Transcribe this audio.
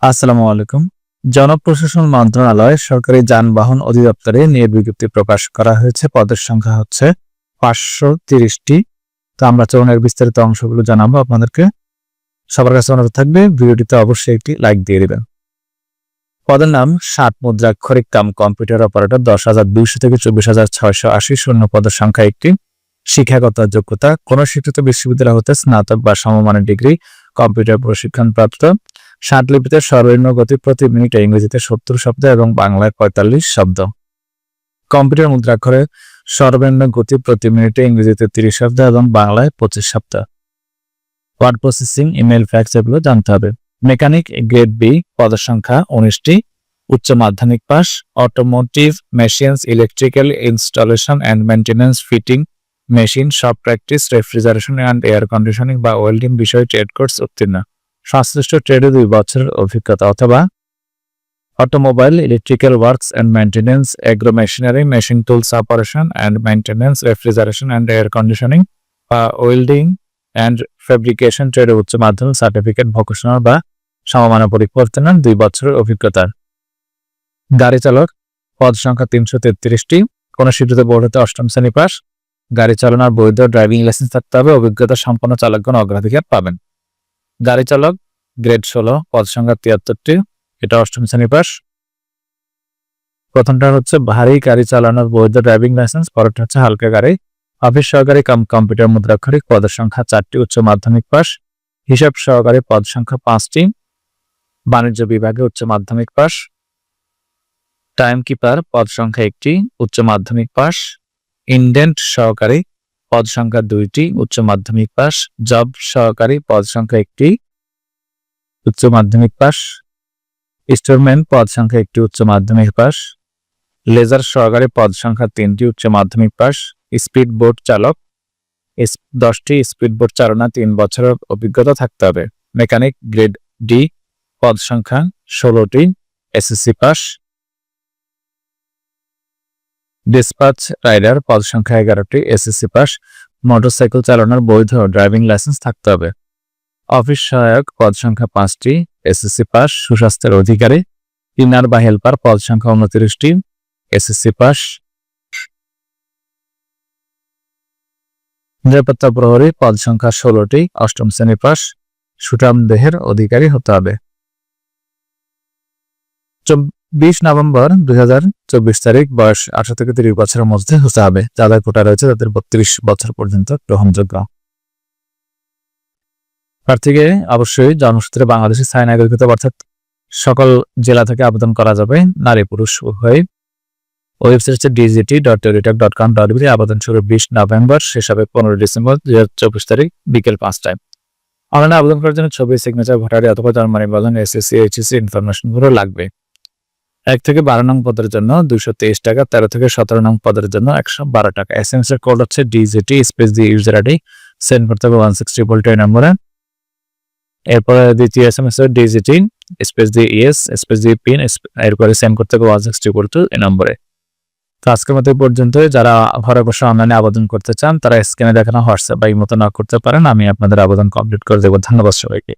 আসসালামু আলাইকুম। জনপ্রশাসন মন্ত্রণালয় সরকারি যানবাহন অধিদপ্তরে নিয়োগ বিজ্ঞপ্তি প্রকাশ করা হয়েছে। পদের সংখ্যা হচ্ছে 530টি। তো আমরা চলুন বিস্তারিত অংশগুলো জানাবো আপনাদেরকে। সবার কাছে অনুরোধ থাকবে ভিডিওটিতে অবশ্যই একটি লাইক দিয়ে দিবেন। পদের নাম 60 মুদ্রাক্ষরিক কাম কম্পিউটার অপারেটর 10,200 থেকে 24,680। শূন্য পদের সংখ্যা একটি। শিক্ষাগত যোগ্যতা কোন শিক্ষিত বিশ্ববিদ্যালয় হতে স্নাতক বা সমমানের ডিগ্রি, কম্পিউটার প্রশিক্ষণ প্রাপ্ত। ষাটলিপিতে সর্বনিম্ন গতি প্রতি মিনিটে ইংরেজিতে 70 শব্দ এবং বাংলায় 45 শব্দ। কম্পিউটার মুদ্রাক্ষরে সর্বনিম্ন গতি প্রতি মিনিটে ইংরেজিতে 30 শব্দ এবং বাংলায় 25 শব্দ। ওয়ার্ড প্রসেসিং, ইমেল, ফ্যাক্স এগুলো জানতে হবে। মেকানিক গ্রেড বি পদের সংখ্যা 19টি। উচ্চ মাধ্যমিক pass. Automotive, machines, electrical installation and maintenance, fitting machine, shop practice, refrigeration and air conditioning বা ওয়েল্ডিং বিষয়ে ট্রেড কোর্স উত্তীর্ণ। সংশ্লিষ্ট ট্রেডে 2 বছরের অভিজ্ঞতা অথবা automobile, electrical works and maintenance, agro machinery, machine tools operation and maintenance, refrigeration and air conditioning বা welding and fabrication ট্রেডে উচ্চ মাধ্যমিক সার্টিফিকেট, ভোকেশনাল বা সমমানের পরীক্ষা উত্তীর্ণ 2 বছরের অভিজ্ঞতা। গাড়ি চালক পদ সংখ্যা 333টি। কোন স্বীকৃত বোর্ড হতে 8ম শ্রেণী পাস। গাড়ি চালানোর বৈধ ড্রাইভিং লাইসেন্স থাকতে হবে। অভিজ্ঞতা সম্পন্ন চালকগণ অগ্রাধিকার পাবেন। গাড়ি চালক গ্রেড 16 পদ সংখ্যা 73টি। এটা 8ম শ্রেণী পাস। প্রথমটা হচ্ছে ভারী গাড়ি চালানোর বৈধ ড্রাইভিং লাইসেন্স, পরেরটা হচ্ছে হালকা গাড়ি। অফিস সহকারী কাম কম্পিউটার মুদ্রাক্ষরিক পদের সংখ্যা 4টি, উচ্চ মাধ্যমিক পাস। হিসাব সহকারী পদ সংখ্যা 5টি। বাণিজ্য বিভাগে উচ্চ মাধ্যমিক পাস। টাইম কিপার পদ সংখ্যা 1টি, উচ্চ মাধ্যমিক পাস। ইন্ডেন্ট সহকারী পদ সংখ্যা 2টি, উচ্চ মাধ্যমিক পাস। জব সহকারী পদ সংখ্যা 1টি, উচ্চ মাধ্যমিক পাস। স্টোরম্যান পদ সংখ্যা 1টি, উচ্চ মাধ্যমিক পাস। লেজার সহকারী পদ সংখ্যা 3টি, উচ্চ মাধ্যমিক পাস। স্পিড বোট চালক 10টি, স্পিড বোট চালনা 3 বছরের অভিজ্ঞতা থাকতে হবে। মেকানিক গ্রেড ডি পদ সংখ্যা 16টি, এসএসসি পাস। ডিসপাচ রাইডার পদ সংখ্যা 11টি, এসএসসি পাস। মোটরসাইকেল চালানোর বৈধ ড্রাইভিং লাইসেন্স থাকতে হবে। অফিস সহায়ক পদ সংখ্যা 5টি, এসএসসি পাস। সুস্বাস্থ্যের অধিকারী ক্লিনার বা হেল্পার পদ সংখ্যা 29টি, এসএসসি পাস। নিরাপত্তা প্রহরী পদ সংখ্যা 16টি, 8ম শ্রেণী পাস। সুঠাম দেহের অধিকারী হতে হবে। 20 নভেম্বর 2024 তারিখ, বয়স 18 থেকে 30 বছরের মধ্যে হতে হবে। যাদের কোটা রয়েছে তাদের 32 বছর পর্যন্ত গ্রহণযোগ্য। প্রার্থীকে অবশ্যই জন্মসূত্রে বাংলাদেশের স্থায়ী নাগরিকত্ব অর্থাৎ সকল জেলা থেকে আবেদন করা যাবে, নারী পুরুষ উভয়। ওয়েবসাইট হচ্ছে dgt.teletalk.com.bd। আবেদন শুরু 20 নভেম্বর, শেষ হবে 15 ডিসেম্বর 2024 তারিখ বিকেল 5টায়। অনলাইনে আবেদন করার জন্য ছবি, সিগনেচার, ভোটার আইডি অথবা জন্ম নিবন্ধন, এসএসসি, এইচএসসি ইনফরমেশনগুলো লাগবে। 1 থেকে 12 নং পদের জন্য 223 টাকা, 13 থেকে 17 নং পদের জন্য 112 টাকা। এসএমএস এর কোড হচ্ছে ডিজিটি স্পেস দিয়ে ইউজার আইডি সেন্ড করতে হবে 162 নম্বরে। এরপরে দ্বিতীয় এসএমএস এর ডিজিটি স্পেস দিয়ে ইএস স্পেস দিয়ে পিন, এরপরে সেন্ড করতে হবে 162 এই নম্বরে। তো আজকের মতো পর্যন্ত। যারা ঘরে বসে অনলাইনে আবেদন করতে চান তারা স্ক্রিনে দেখানো হোয়াটসঅ্যাপ বা ইমোতে নক করতে পারেন। আমি আপনাদের আবেদন কমপ্লিট করে দেবো। ধন্যবাদ সবাইকে।